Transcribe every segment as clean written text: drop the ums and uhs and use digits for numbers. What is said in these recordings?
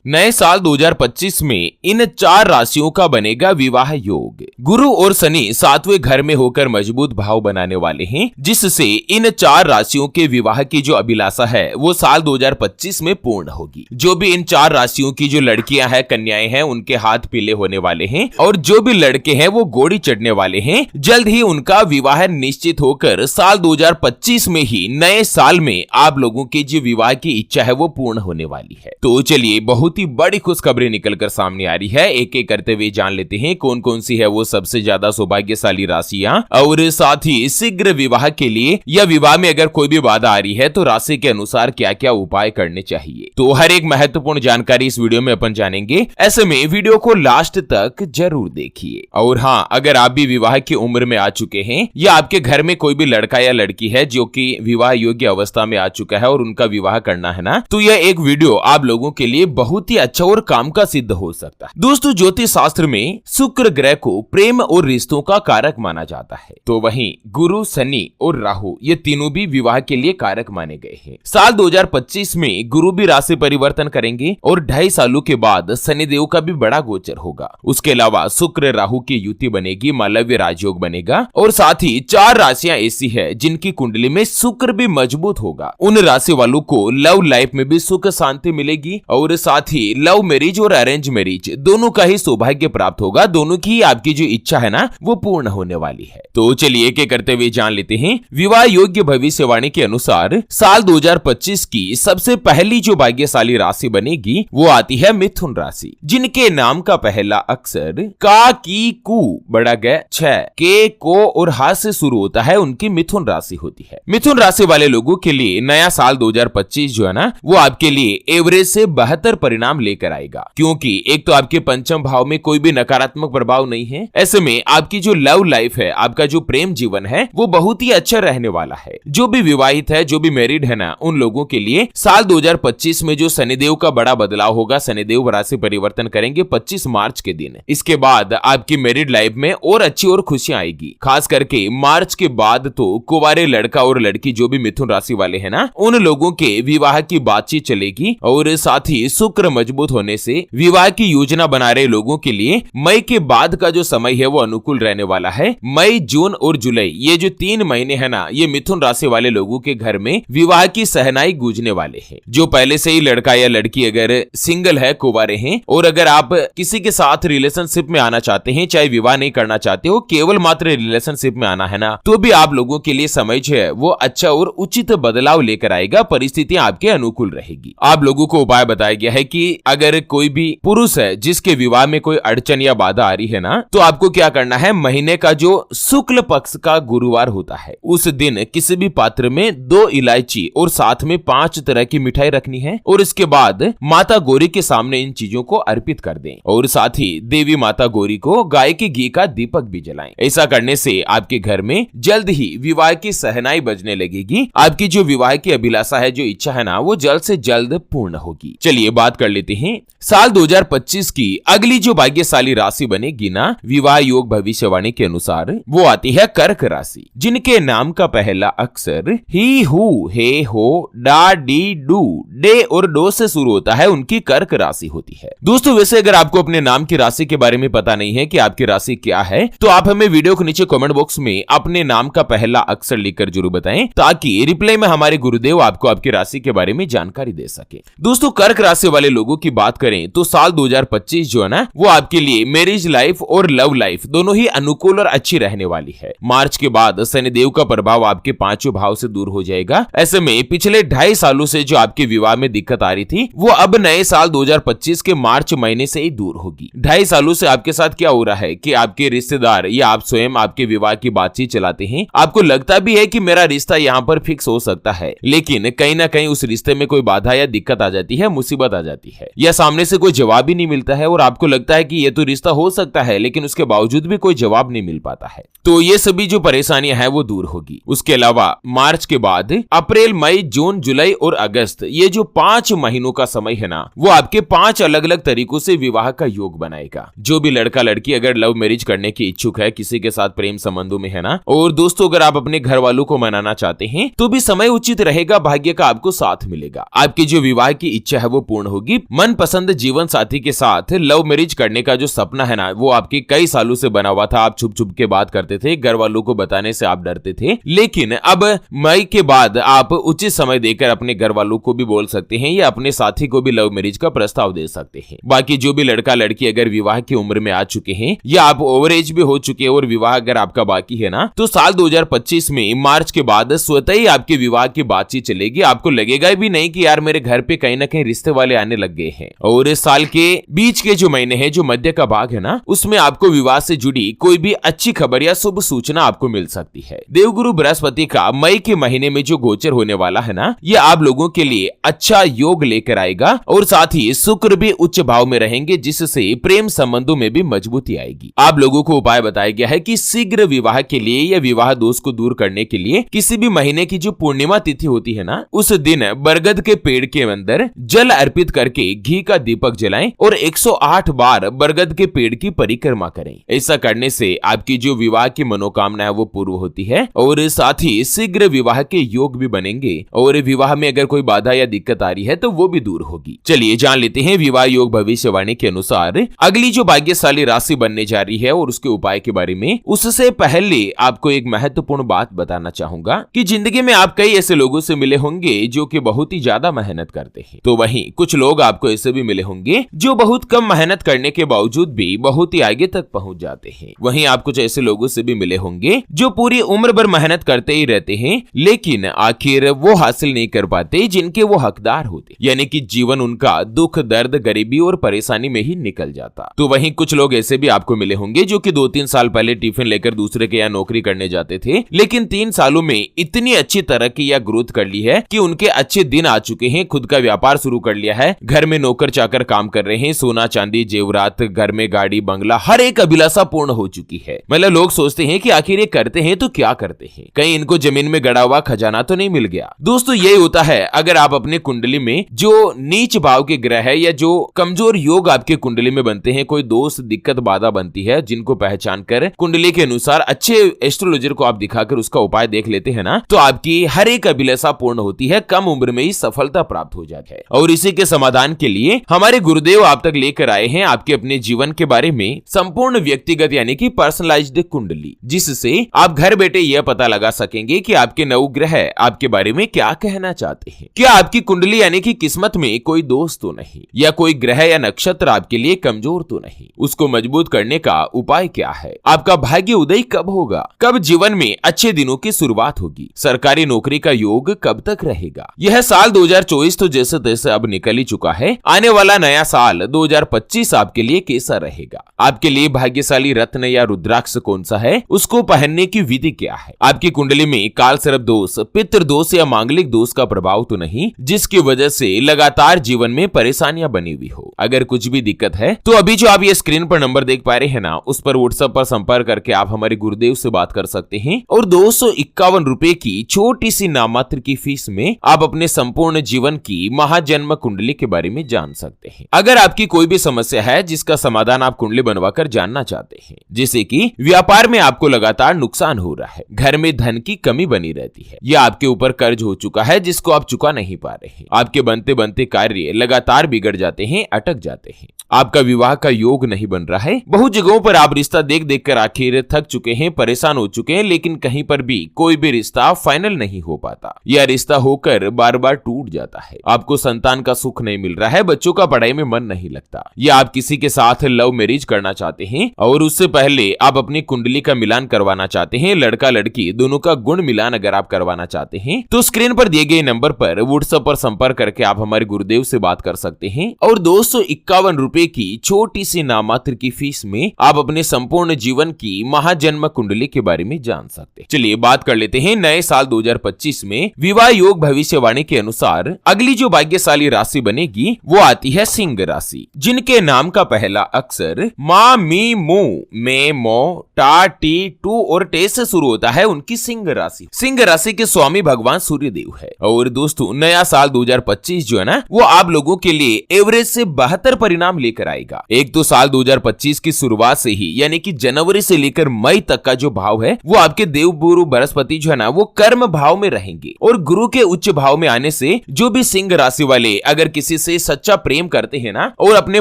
नए साल 2025 में इन 4 राशियों का बनेगा विवाह योग। गुरु और शनि 7वें घर में होकर मजबूत भाव बनाने वाले हैं, जिससे इन 4 राशियों के विवाह की जो अभिलाषा है वो साल 2025 में पूर्ण होगी। जो भी इन 4 राशियों की जो लड़कियां हैं, कन्याएं हैं, उनके हाथ पीले होने वाले हैं और जो भी लड़के हैं वो घोड़ी चढ़ने वाले हैं। जल्द ही उनका विवाह निश्चित होकर साल 2025 में ही नए साल में आप लोगों की जो विवाह की इच्छा है वो पूर्ण होने वाली है। तो चलिए, बहुत ही बड़ी खुशखबरी निकलकर सामने आ रही है। एक एक करते हुए जान लेते हैं कौन कौन सी है वो सबसे ज्यादा सौभाग्यशाली राशियां, और साथ ही शीघ्र विवाह के लिए या विवाह में अगर कोई भी बाधा आ रही है तो राशि के अनुसार क्या क्या उपाय करने चाहिए। तो हर एक महत्वपूर्ण जानकारी इस वीडियो में अपन जानेंगे। ऐसे में वीडियो को लास्ट तक जरूर देखिए। और हाँ, अगर आप भी विवाह की उम्र में आ चुके हैं या आपके घर में कोई भी लड़का या लड़की है जो कि विवाह योग्य अवस्था में आ चुका है और उनका विवाह करना है ना, तो यह एक वीडियो आप लोगों के लिए बहुत ही अच्छा और काम का सिद्ध हो सकता है। दोस्तों, ज्योतिष शास्त्र में शुक्र ग्रह को प्रेम और रिश्तों का कारक माना जाता है, तो वहीं गुरु, शनि और राहु ये तीनों भी विवाह के लिए कारक माने गए हैं। साल 2025 में गुरु भी राशि परिवर्तन करेंगे और 2.5 सालों के बाद शनिदेव का भी बड़ा गोचर होगा। उसके अलावा शुक्र राहु की युति बनेगी, मालव्य राजयोग बनेगा, और साथ ही 4 राशियां ऐसी है जिनकी कुंडली में शुक्र भी मजबूत होगा। उन राशि वालों को लव लाइफ में भी सुख शांति मिलेगी और साथ ही लव मैरिज और अरेंज मैरिज दोनों का ही सौभाग्य प्राप्त होगा। दोनों की आपकी जो इच्छा है ना वो पूर्ण होने वाली है। तो चलिए, एक एक करते हुए जान लेते हैं। विवाह योग्य भविष्यवाणी के अनुसार साल 2025 की सबसे पहली जो भाग्यशाली राशि बनेगी वो आती है मिथुन राशि, जिनके नाम का पहला अक्षर का, की, कु, बड़ा ग, छ, के, को और हा से शुरू होता है, उनकी मिथुन राशि होती है। मिथुन राशि वाले लोगों के लिए नया साल 2025 जो है ना वो आपके लिए एवरेज से 72 परिणाम लेकर आएगा, क्योंकि एक तो आपके पंचम भाव में कोई भी नकारात्मक प्रभाव नहीं है। ऐसे में आपकी जो लव लाइफ है, आपका जो प्रेम जीवन है वो बहुत ही अच्छा रहने वाला है। जो भी विवाहित है, जो भी मैरिड है ना, उन लोगों के लिए साल 2025 में जो शनिदेव का बड़ा बदलाव होगा, शनिदेव राशि परिवर्तन करेंगे 25 मार्च के दिन। इसके बाद आपकी मैरिड लाइफ में और अच्छी और खुशियां आएगी। खास करके मार्च के बाद तो कुंवारे लड़का और लड़की जो भी मिथुन राशि वाले है ना, उन लोगों के विवाह की बातचीत चलेगी और साथ ही शुक्र मजबूत होने से विवाह की योजना बना रहे लोगों के लिए मई के बाद का जो समय है वो अनुकूल रहने वाला है। मई, जून और जुलाई ये जो 3 महीने है ना, ये मिथुन राशि वाले लोगों के घर में विवाह की सहनाई गूंजने वाले हैं। जो पहले से ही लड़का या लड़की अगर सिंगल है, कुंवारे हैं, और अगर आप किसी के साथ रिलेशनशिप में आना चाहते हैं, चाहे विवाह नहीं करना चाहते हो, केवल मात्र रिलेशनशिप में आना है ना, तो भी आप लोगों के लिए समय जो है वो अच्छा और उचित बदलाव लेकर आएगा। परिस्थितियां आपके अनुकूल रहेगी। आप लोगों को उपाय बताया गया है कि अगर कोई भी पुरुष है जिसके विवाह में कोई अड़चन या बाधा आ रही है ना, तो आपको क्या करना है, महीने का जो शुक्ल पक्ष का गुरुवार होता है उस दिन किसी भी पात्र में 2 इलायची और साथ में 5 तरह की मिठाई रखनी है, और इसके बाद माता गौरी के सामने इन चीजों को अर्पित कर दें, और साथ ही देवी माता गौरी को गाय के घी का दीपक भी जलाएं। ऐसा करने से आपके घर में जल्द ही विवाह की सहनाई बजने लगेगी। आपकी जो विवाह की अभिलाषा है, जो इच्छा है ना, वो जल्द से जल्द पूर्ण होगी। चलिए बात कर लेते हैं साल 2025 की अगली जो भाग्यशाली राशि बनेगी ना, विवाह योग भविष्यवाणी के अनुसार वो आती है कर्क राशि, जिनके नाम का पहला अक्षर ही, हु, हे, हो, डा, डी, डू, डे और डो से शुरू होता है, उनकी कर्क राशि होती है। दोस्तों, वैसे अगर आपको अपने नाम की राशि के बारे में पता नहीं है कि आपकी राशि क्या है, तो आप हमें वीडियो के नीचे कमेंट बॉक्स में अपने नाम का पहला अक्षर लिखकर जरूर बताएं, ताकि रिप्लाई में हमारे गुरुदेव आपको आपकी राशि के बारे में जानकारी दे सके। दोस्तों, कर्क राशि वाले लोगों की बात करें तो साल 2025 जो है ना वो आपके लिए मैरिज लाइफ और लव लाइफ दोनों ही अनुकूल और अच्छी रहने वाली है। मार्च के बाद शनिदेव का प्रभाव आपके 5वें भाव से दूर हो जाएगा। ऐसे में पिछले 2.5 सालों से जो आपके विवाह में दिक्कत आ रही थी वो अब नए साल 2025 के मार्च महीने से ही दूर होगी। 2.5 सालों से आपके साथ क्या हो रहा है कि आपके रिश्तेदार या आप स्वयं आपके विवाह की बातचीत चलाते हैं, आपको लगता भी है कि मेरा रिश्ता यहाँ पर फिक्स हो सकता है, लेकिन कहीं ना कहीं उस रिश्ते में कोई बाधा या दिक्कत आ जाती है, मुसीबत आ जाती है, या सामने से कोई जवाब ही नहीं मिलता है और आपको लगता है कि ये तो रिश्ता हो सकता है, लेकिन उसके बावजूद भी कोई जवाब नहीं मिल पाता है। तो ये सभी जो परेशानियां हैं वो दूर होगी। उसके अलावा मार्च के बाद अप्रैल, मई, जून, जुलाई और अगस्त ये जो 5 महीनों का समय है ना वो आपके 5 अलग अलग तरीकों से विवाह का योग बनाएगा। जो भी लड़का लड़की अगर लव मैरिज करने की इच्छुक है, किसी के साथ प्रेम संबंधों में है ना, और दोस्तों अगर आप अपने घर वालों को मनाना चाहते हैं तो भी समय उचित रहेगा, भाग्य का आपको साथ मिलेगा। आपकी जो विवाह की इच्छा है वो पूर्ण होगी। होगी। मनपसंद जीवन साथी के साथ लव मैरिज करने का जो सपना है ना, वो आपके कई सालों से बना हुआ था। आप छुप छुप के बात करते थे, घर वालों को बताने से आप डरते थे, लेकिन अब मई के बाद आप उचित समय देकर अपने घर वालों को भी बोल सकते हैं या अपने साथी को भी लव मैरिज का प्रस्ताव दे सकते हैं। बाकी जो भी लड़का लड़की अगर विवाह की उम्र में आ चुके हैं या आप ओवर एज भी हो चुके हैं और विवाह अगर आपका बाकी है ना, तो साल 2025 में मार्च के बाद स्वतः ही आपके विवाह की बातचीत चलेगी। आपको लगेगा भी नहीं कि यार मेरे घर पे कहीं ना कहीं रिश्ते वाले आने लग गए हैं। और इस साल के बीच के जो महीने हैं, जो मध्य का भाग है ना, उसमें आपको विवाह से जुड़ी कोई भी अच्छी खबर या शुभ सूचना आपको मिल सकती है। देवगुरु बृहस्पति का मई के महीने में जो गोचर होने वाला है ना, ये आप लोगों के लिए अच्छा योग लेकर आएगा और साथ ही शुक्र भी उच्च भाव में रहेंगे, जिससे प्रेम संबंधों में भी मजबूती आएगी। आप लोगों को उपाय बताया गया है कि शीघ्र विवाह के लिए या विवाह दोष को दूर करने के लिए किसी भी महीने की जो पूर्णिमा तिथि होती है ना, उस दिन बरगद के पेड़ के अंदर जल अर्पित करके घी का दीपक जलाएं और 108 बार बरगद के पेड़ की परिक्रमा करें। ऐसा करने से आपकी जो विवाह की मनोकामना है वो पूर्ण होती है और साथ ही शीघ्र विवाह के योग भी बनेंगे और विवाह में अगर कोई बाधा या दिक्कत आ रही है तो वो भी दूर होगी। चलिए जान लेते हैं विवाह योग भविष्यवाणी के अनुसार अगली जो भाग्यशाली राशि बनने जा रही है और उसके उपाय के बारे में। उससे पहले आपको एक महत्वपूर्ण बात बताना चाहूंगा कि जिंदगी में आप कई ऐसे लोगों से मिले होंगे जो कि बहुत ही ज्यादा मेहनत करते हैं, तो वहीं कुछ लोग आपको ऐसे भी मिले होंगे जो बहुत कम मेहनत करने के बावजूद भी बहुत ही आगे तक पहुंच जाते हैं। वहीं आप कुछ ऐसे लोगों से भी मिले होंगे जो पूरी उम्र भर मेहनत करते ही रहते हैं, लेकिन आखिर वो हासिल नहीं कर पाते जिनके वो हकदार होते, यानी कि जीवन उनका दुख दर्द गरीबी और परेशानी में ही निकल जाता। तो वहीं कुछ लोग ऐसे भी आपको मिले होंगे जो कि 2-3 साल पहले टिफिन लेकर दूसरे के यहाँ नौकरी करने जाते थे, लेकिन 3 सालों में इतनी अच्छी तरक्की या ग्रोथ कर ली है कि उनके अच्छे दिन आ चुके हैं, खुद का व्यापार शुरू कर लिया है, घर में नौकर चाकर काम कर रहे हैं, सोना चांदी जेवरात, घर में गाड़ी बंगला, हर एक अभिलाषा पूर्ण हो चुकी है। मतलब लोग सोचते हैं कि आखिर ये करते हैं तो क्या करते हैं, कहीं इनको जमीन में गड़ा हुआ खजाना तो नहीं मिल गया। दोस्तों यही होता है अगर आप अपने कुंडली में जो नीच भाव के ग्रह है या जो कमजोर योग आपके कुंडली में बनते हैं, कोई दोष दिक्कत बाधा बनती है, जिनको पहचान कर कुंडली के अनुसार अच्छे एस्ट्रोलॉजर को आप दिखाकर उसका उपाय देख लेते हैं ना, तो आपकी हर एक अभिलाषा पूर्ण होती है, कम उम्र में ही सफलता प्राप्त हो जाती है। और इसी के समाधान के लिए हमारे गुरुदेव आप तक लेकर आए हैं आपके अपने जीवन के बारे में संपूर्ण व्यक्तिगत यानी कि पर्सनलाइज्ड कुंडली, जिससे आप घर बैठे यह पता लगा सकेंगे कि आपके नवग्रह आपके बारे में क्या कहना चाहते हैं। क्या आपकी कुंडली यानी कि किस्मत में कोई दोष तो नहीं, या कोई ग्रह या नक्षत्र आपके लिए कमजोर तो नहीं, उसको मजबूत करने का उपाय क्या है, आपका भाग्य उदय कब होगा, कब जीवन में अच्छे दिनों की शुरुआत होगी, सरकारी नौकरी का योग कब तक रहेगा। यह साल 2024 तो जैसे तैसे अब निकल ही चुका है, आने वाला नया साल 2025 आपके लिए कैसा रहेगा, आपके लिए भाग्यशाली रत्न या रुद्राक्ष कौन सा है, उसको पहनने की विधि क्या है, आपकी कुंडली में काल सर्प दोष, पितृ दोष या मांगलिक दोष का प्रभाव तो नहीं जिसकी वजह से लगातार जीवन में परेशानियां बनी हुई हो। अगर कुछ भी दिक्कत है तो अभी जो आप ये स्क्रीन पर नंबर देख पा रहे हैं ना, उस पर व्हाट्सएप पर संपर्क करके आप हमारे गुरुदेव से बात कर सकते हैं और 251 रुपए की छोटी सी नाममात्र की फीस में आप अपने संपूर्ण जीवन की महाजन्म कुंडली के बारे में जान सकते हैं। अगर आपकी कोई भी समस्या है जिसका समाधान आप कुंडली बनवाकर जानना चाहते हैं, जैसे कि व्यापार में आपको लगातार नुकसान हो रहा है, घर में धन की कमी बनी रहती है, या आपके ऊपर कर्ज हो चुका है जिसको आप चुका नहीं पा रहे हैं, आपके बनते बनते कार्य लगातार बिगड़ जाते हैं, अटक जाते हैं, आपका विवाह का योग नहीं बन रहा है, बहुत जगहों पर आप रिश्ता देख देख कर आखिर थक चुके हैं, परेशान हो चुके हैं, लेकिन कहीं पर भी कोई भी रिश्ता फाइनल नहीं हो पाता, या रिश्ता होकर बार बार टूट जाता है, आपको संतान का सुख नहीं मिल रहा है, बच्चों का पढ़ाई में मन नहीं लगता, या आप किसी के साथ लव मैरिज करना चाहते हैं और उससे पहले आप अपनी कुंडली का मिलान करवाना चाहते हैं, लड़का लड़की दोनों का गुण मिलान अगर आप करवाना चाहते हैं तो स्क्रीन पर दिए गए नंबर पर व्हाट्सएप पर संपर्क करके आप हमारे गुरुदेव से बात कर सकते हैं और 251 रुपए की छोटी सी नाममात्र की फीस में आप अपने संपूर्ण जीवन की महाजन्म कुंडली के बारे में जान सकते हैं। चलिए बात कर लेते हैं नए साल 2025 में विवाह योग भविष्यवाणी के अनुसार अगली जो भाग्यशाली राशि बनेगी वो आती है सिंह राशि, जिनके नाम का पहला अक्षर मा मी मू में मो टा टी टू और टे से शुरू होता है, उनकी सिंह राशि। सिंह राशि के स्वामी भगवान सूर्य देव है। और दोस्तों नया साल 2025 जो है ना वो आप लोगों के लिए एवरेज से 72 परिणाम लेकर आएगा। एक तो साल 2025 की शुरुआत से ही यानी कि जनवरी से लेकर मई तक का जो भाव है वो आपके देव गुरु बृहस्पति जो है ना वो कर्म भाव में रहेंगे और गुरु के उच्च भाव में आने से जो भी सिंह राशि वाले अगर किसी से सच्चा प्रेम करते हैं ना, और अपने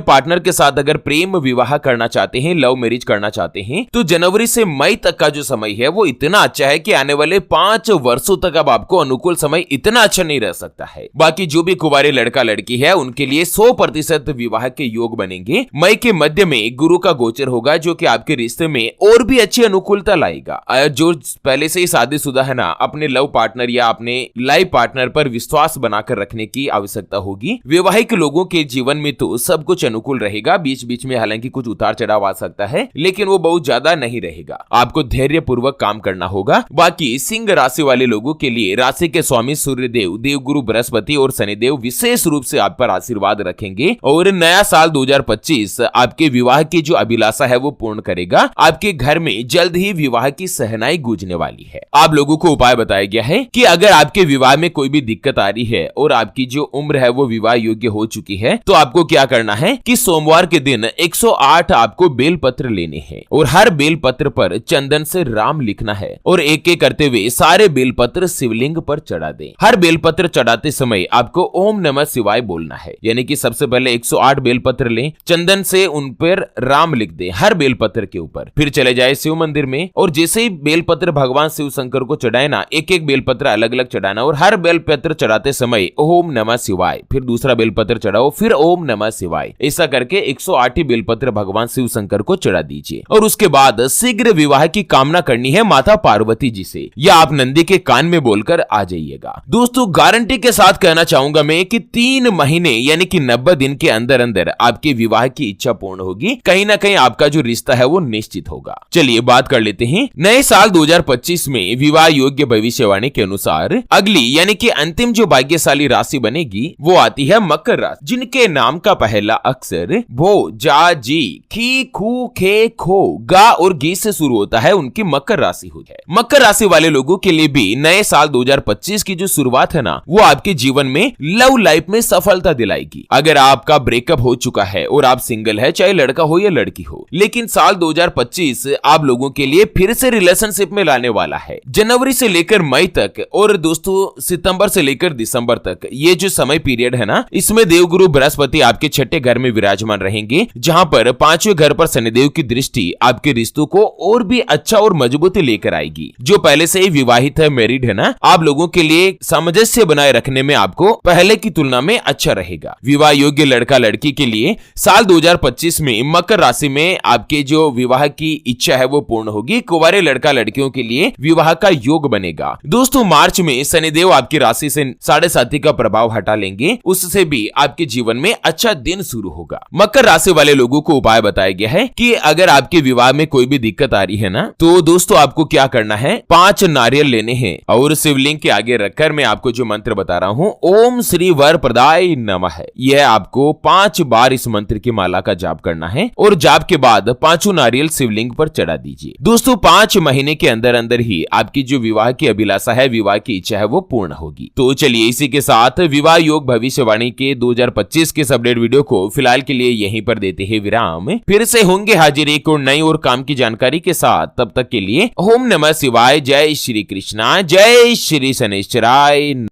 पार्टनर के साथ अगर प्रेम विवाह करना चाहते हैं, लव मैरिज करना चाहते हैं, तो जनवरी से मई तक का जो समय है वो इतना अच्छा है कि आने वाले 5 वर्षों तक अब आपको अनुकूल समय इतना अच्छा नहीं रह सकता है। बाकी जो भी कुंवारे लड़का लड़की है उनके लिए 100% विवाह के योग बनेंगे। मई के मध्य में गुरु का गोचर होगा जो कि आपके रिश्ते में और भी अच्छी अनुकूलता लाएगा। जो पहले से ही शादीशुदा है ना, अपने लव पार्टनर या अपने लाइफ पार्टनर पर विश्वास बनाकर रखने की आवश्यकता होगी। वैवाहिक लोगों के जीवन में तो सब कुछ अनुकूल रहेगा, बीच बीच में हालांकि कुछ उतार चढ़ाव आ सकता है, लेकिन वो बहुत ज्यादा नहीं रहेगा। आपको धैर्य पूर्वक काम करना होगा। बाकी सिंह राशि वाले लोगों के लिए राशि के स्वामी सूर्यदेव, देवगुरु बृहस्पति और शनिदेव विशेष रूप से आप पर आशीर्वाद रखेंगे और नया साल 2025 आपके विवाह की जो अभिलाषा है वो पूर्ण करेगा। आपके घर में जल्द ही विवाह की सहनाई गूंजने वाली है। आप लोगों को उपाय बताया गया है कि अगर आपके विवाह में कोई भी दिक्कत आ रही है और आपकी जो उम्र है वो विवाह योग्य हो चुकी है, तो आपको क्या करना है कि सोमवार के दिन 108 आपको बेलपत्र लेने हैं और हर बेलपत्र पर चंदन से राम लिखना है और एक एक करते हुए सारे बेलपत्र शिवलिंग पर चढ़ा दें। हर बेलपत्र चढ़ाते समय आपको ओम नमः शिवाय बोलना है, यानी कि सबसे पहले 108 बेलपत्र लें, चंदन से उन पर राम लिख दें हर बेलपत्र के ऊपर, फिर चले जाए शिव मंदिर में और जैसे ही बेलपत्र भगवान शिव शंकर को चढ़ाए ना, एक एक बेलपत्र अलग अलग चढ़ाना और हर बेलपत्र चढ़ाते समय ओम नमः शिवाय, फिर दूसरा बेलपत्र चढ़ाओ, फिर ओम नमः शिवाय, ऐसा करके 108 बेलपत्र भगवान शिव शंकर को चढ़ा दीजिए। और उसके बाद शीघ्र विवाह की कामना करनी है माता पार्वती जी से, या आप नंदी के कान में बोलकर आ जाइएगा। दोस्तों गारंटी के साथ कहना चाहूंगा मैं कि 3 महीने यानी कि 90 दिन के अंदर अंदर आपके विवाह की इच्छा पूर्ण होगी। कहीं ना कहीं आपका जो रिश्ता है वो निश्चित होगा। चलिए बात कर लेते हैं नए साल 2025 में विवाह योग्य भविष्यवाणी के अनुसार अगली यानी कि अंतिम जो भाग्यशाली राशि बनेगी वो आती है मकर राशि, जिनके नाम का पहला अक्षर भो, जा, जी, खी, खू, खे, खो, गा और गी से शुरू होता है, उनकी मकर राशि होती है। मकर राशि वाले लोगों के लिए भी नए साल 2025 की जो शुरुआत है ना, वो आपके जीवन में लव लाइफ में सफलता दिलाएगी। अगर आपका ब्रेकअप हो चुका है और आप सिंगल है, चाहे लड़का हो या लड़की हो, लेकिन साल 2025 आप लोगों के लिए फिर से रिलेशनशिप में लाने वाला है। जनवरी से लेकर मई तक और दोस्तों सितंबर से लेकर दिसंबर तक ये जो समय पीरियड है ना, इसमें देवगुरु बृहस्पति आपके छठे घर में विराजमान रहेंगे, जहां पर 5वें घर पर शनिदेव की दृष्टि आपके रिश्तों को और भी अच्छा और मजबूती लेकर आएगी। जो पहले से ही विवाहित है, मैरिड है ना, आप लोगों के लिए सामंजस्य बनाए रखने में आपको पहले की तुलना में अच्छा रहेगा। विवाह योग्य लड़का लड़की के लिए साल 2025 में मकर राशि में आपके जो विवाह की इच्छा है वो पूर्ण होगी। कुंवारे लड़का लड़कियों के लिए विवाह का योग बनेगा। दोस्तों मार्च में शनिदेव आपकी राशि से 7.5 का प्रभाव हटा लेंगे, उससे भी आपके जीवन में अच्छा दिन शुरू होगा। मकर राशि वाले लोगों को उपाय बताया गया है कि अगर आपके विवाह में कोई भी दिक्कत आ रही है ना, तो दोस्तों आपको क्या करना है, 5 नारियल लेने हैं और शिवलिंग के आगे रखकर मैं आपको जो मंत्र बता रहा हूँ, ओम श्री वर प्रदाय नमः है, यह आपको 5 बार इस मंत्र की माला का जाप करना है और जाप के बाद 5 नारियल शिवलिंग पर चढ़ा दीजिए। दोस्तों 5 महीने के अंदर अंदर ही आपकी जो विवाह की अभिलाषा है, विवाह की इच्छा है वो पूर्ण होगी। तो चलिए इसी के साथ विवाह योग भविष्यवाणी के 2025 के अपडेट वीडियो को फिलहाल के लिए यहीं पर देते हैं विराम। फिर से होंगे हाजिर एक और नई और काम की जानकारी के साथ, तब तक के लिए ओम नमः शिवाय, जय श्री कृष्णा, जय श्री शनैश्चराय।